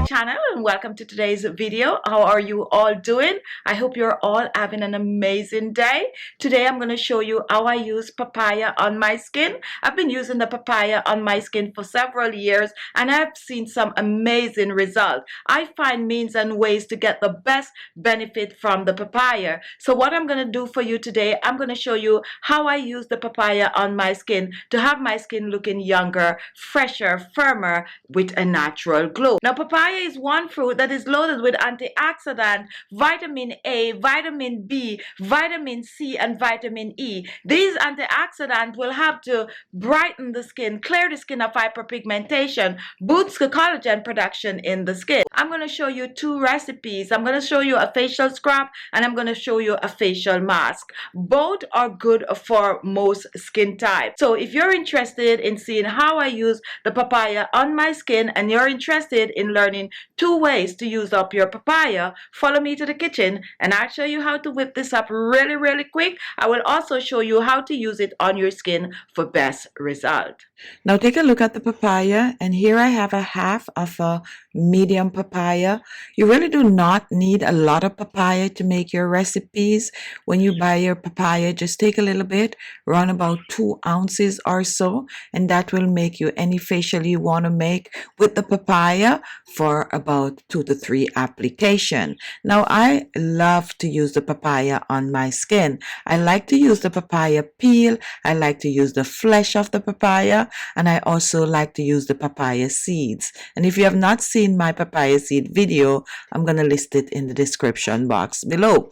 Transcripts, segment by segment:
channel and welcome to today's video. How are you all doing? I hope you're all having an amazing day. Today I'm going to show you how I use papaya on my skin. I've been using the papaya on my skin for several years and I've seen some amazing results. I find means and ways to get the best benefit from the papaya. So what I'm going to do for you today, I'm going to show you how I use the papaya on my skin to have my skin looking younger, fresher, firmer, with a natural glow. Now, papaya is one fruit that is loaded with antioxidant, vitamin A, vitamin B, vitamin C, and vitamin E. These antioxidants will help to brighten the skin, clear the skin of hyperpigmentation, boost the collagen production in the skin. I'm going to show you two recipes. I'm going to show you a facial scrub and I'm going to show you a facial mask. Both are good for most skin types. So if you're interested in seeing how I use the papaya on my skin and you're interested in learning 2 ways to use up your papaya, follow me to the kitchen and I'll show you how to whip this up really quick. I will also show you how to use it on your skin for best result. Now take a look at the papaya, and here I have a half of a medium papaya. You really do not need a lot of papaya to make your recipes. When you buy your papaya, just take a little bit, run about 2 ounces or so, and that will make you any facial you want to make with the papaya for about 2 to 3 application. Now I love to use the papaya on my skin. I like to use the papaya peel. I like to use the flesh of the papaya. And I also like to use the papaya seeds. And if you have not seen my papaya seed video, I'm going to list it in the description box below.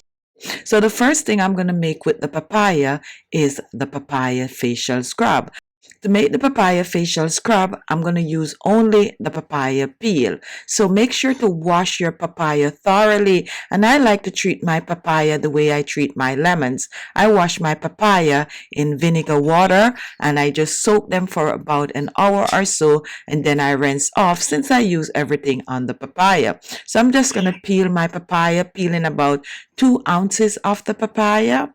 So the first thing I'm going to make with the papaya is the papaya facial scrub. To make the papaya facial scrub, I'm going to use only the papaya peel. So make sure to wash your papaya thoroughly. And I like to treat my papaya the way I treat my lemons. I wash my papaya in vinegar water and I just soak them for about an hour or so, and then I rinse off since I use everything on the papaya. So I'm just going to peel my papaya, peeling about 2 ounces of the papaya.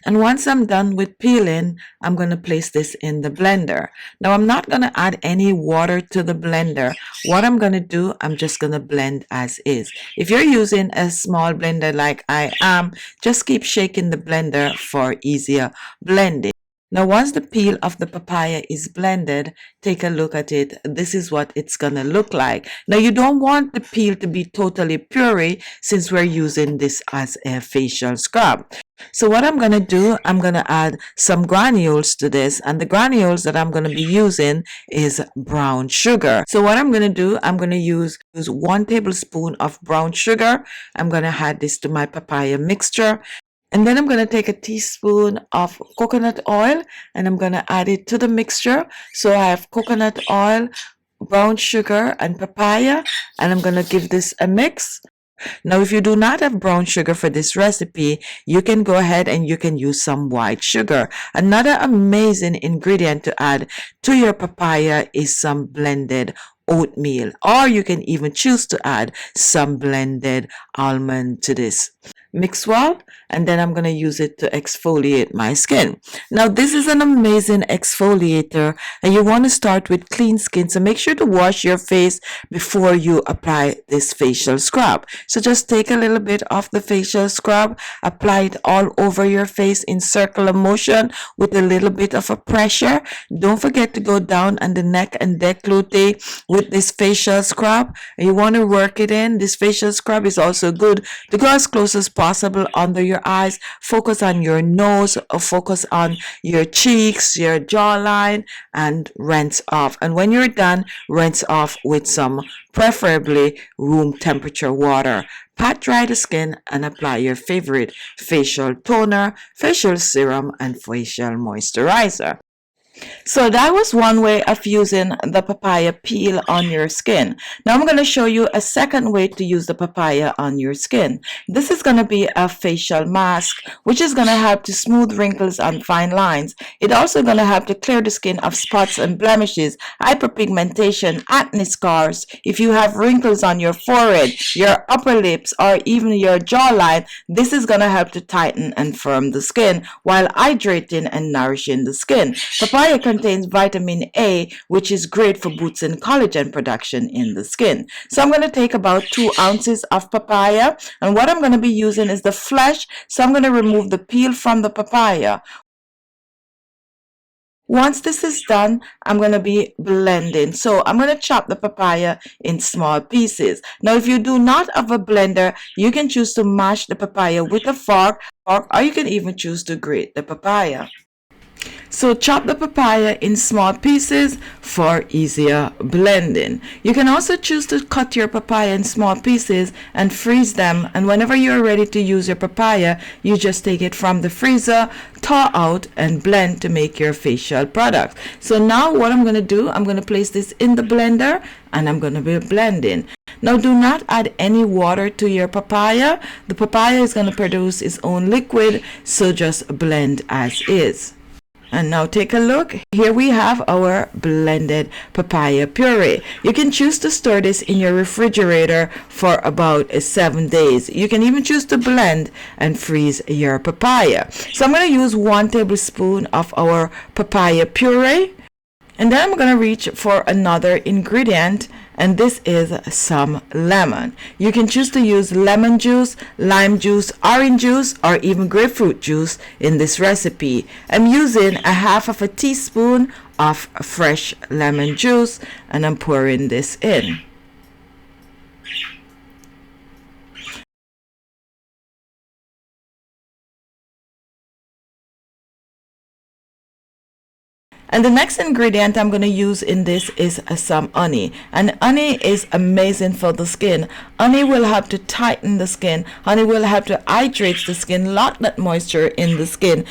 And once I'm done with peeling, I'm going to place this in the blender. Now, I'm not going to add any water to the blender. What I'm going to do, I'm just going to blend as is. If you're using a small blender like I am, just keep shaking the blender for easier blending. Now, once the peel of the papaya is blended, take a look at it. This is what it's going to look like. Now, you don't want the peel to be totally puree since we're using this as a facial scrub. So what I'm going to do, I'm going to add some granules to this, and the granules that I'm going to be using is brown sugar. So what I'm going to do, I'm going to use 1 tablespoon of brown sugar. I'm going to add this to my papaya mixture. And then I'm going to take a teaspoon of coconut oil and I'm going to add it to the mixture. So I have coconut oil, brown sugar, and papaya, and I'm going to give this a mix. Now, if you do not have brown sugar for this recipe, you can go ahead and you can use some white sugar. Another amazing ingredient to add to your papaya is some blended oatmeal, or you can even choose to add some blended almond to this. Mix well, and then I'm going to use it to exfoliate my skin. Now, this is an amazing exfoliator, and you want to start with clean skin, so make sure to wash your face before you apply this facial scrub. So just take a little bit of the facial scrub, apply it all over your face in circular motion with a little bit of a pressure. Don't forget to go down on the neck and décolleté with this facial scrub. You want to work it in. This facial scrub is also good to go as close as possible under your eyes. Focus on your nose, or focus on your cheeks, your jawline, and rinse off. And when you're done, rinse off with some preferably room temperature water. Pat dry the skin and apply your favorite facial toner, facial serum, and facial moisturizer. So that was one way of using the papaya peel on your skin. Now I'm going to show you a second way to use the papaya on your skin. This is going to be a facial mask, which is going to help to smooth wrinkles and fine lines. It's also going to help to clear the skin of spots and blemishes, hyperpigmentation, acne scars. If you have wrinkles on your forehead, your upper lips, or even your jawline, this is going to help to tighten and firm the skin while hydrating and nourishing the skin. Papaya papaya contains vitamin A, which is great for boosting collagen production in the skin. So I'm going to take about 2 ounces of papaya, and what I'm going to be using is the flesh. So I'm going to remove the peel from the papaya. Once this is done, I'm going to be blending. So I'm going to chop the papaya in small pieces. Now, if you do not have a blender, you can choose to mash the papaya with a fork, or you can even choose to grate the papaya. So chop the papaya in small pieces for easier blending. You can also choose to cut your papaya in small pieces and freeze them, and whenever you're ready to use your papaya, you just take it from the freezer, thaw out, and blend to make your facial product. So now what I'm going to do, I'm going to place this in the blender and I'm going to be blending. Now do not add any water to your papaya. The papaya is going to produce its own liquid, so just blend as is. And now take a look. Here we have our blended papaya puree. You can choose to store this in your refrigerator for about 7 days. You can even choose to blend and freeze your papaya. So I'm going to use 1 tablespoon of our papaya puree. And then I'm going to reach for another ingredient, and this is some lemon. You can choose to use lemon juice, lime juice, orange juice, or even grapefruit juice in this recipe. I'm using a half of a teaspoon of fresh lemon juice, and I'm pouring this in. And the next ingredient I'm going to use in this is some honey. And honey is amazing for the skin. Honey will help to tighten the skin. Honey will help to hydrate the skin, lock that moisture in the skin.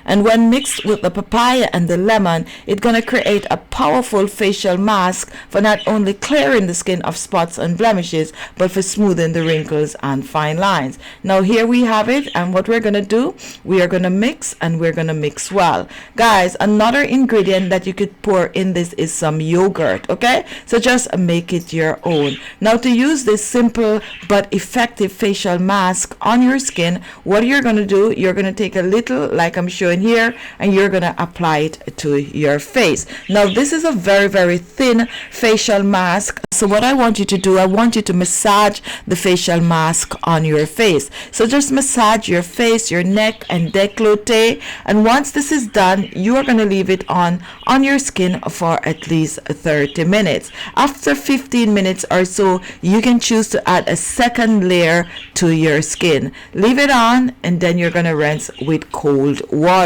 And when mixed with the papaya and the lemon, it's going to create a powerful facial mask for not only clearing the skin of spots and blemishes, but for smoothing the wrinkles and fine lines. Now here we have it, and what we're going to do, we are going to mix, and we're going to mix well. Guys, another ingredient that you could pour in this is some yogurt, okay? So just make it your own. Now to use this simple but effective facial mask on your skin, what you're going to do, you're going to take a little, like I'm showing here, and you're going to apply it to your face. Now this is a very thin facial mask, so what I want you to do, I want you to massage the facial mask on your face. So just massage your face, your neck, and décolleté, and once this is done, you are going to leave it on your skin for at least 30 minutes. After 15 minutes or so, you can choose to add a second layer to your skin. Leave it on, and then you're going to rinse with cold water.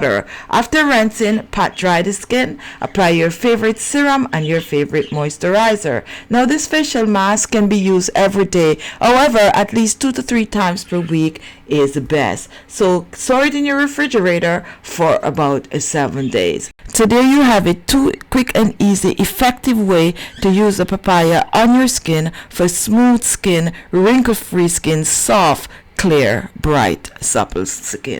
After rinsing, pat dry the skin, apply your favorite serum and your favorite moisturizer. Now this facial mask can be used every day. However, at least 2 to 3 times per week is best. So store it in your refrigerator for about 7 days. So there you have it, 2 quick and easy effective way to use the papaya on your skin for smooth skin, wrinkle-free skin, soft, clear, bright, supple skin.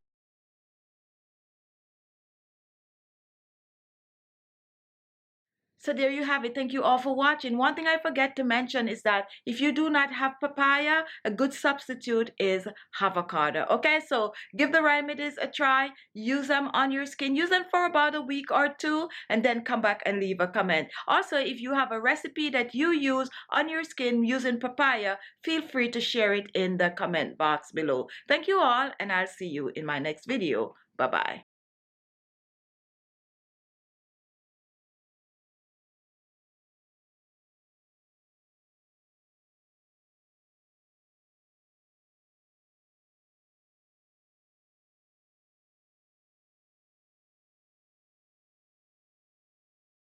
So there you have it. Thank you all for watching. One thing I forget to mention is that if you do not have papaya, a good substitute is avocado. Okay, so give the remedies a try. Use them on your skin. Use them for about a week or 2, and then come back and leave a comment. Also, if you have a recipe that you use on your skin using papaya, feel free to share it in the comment box below. Thank you all, and I'll see you in my next video. Bye-bye.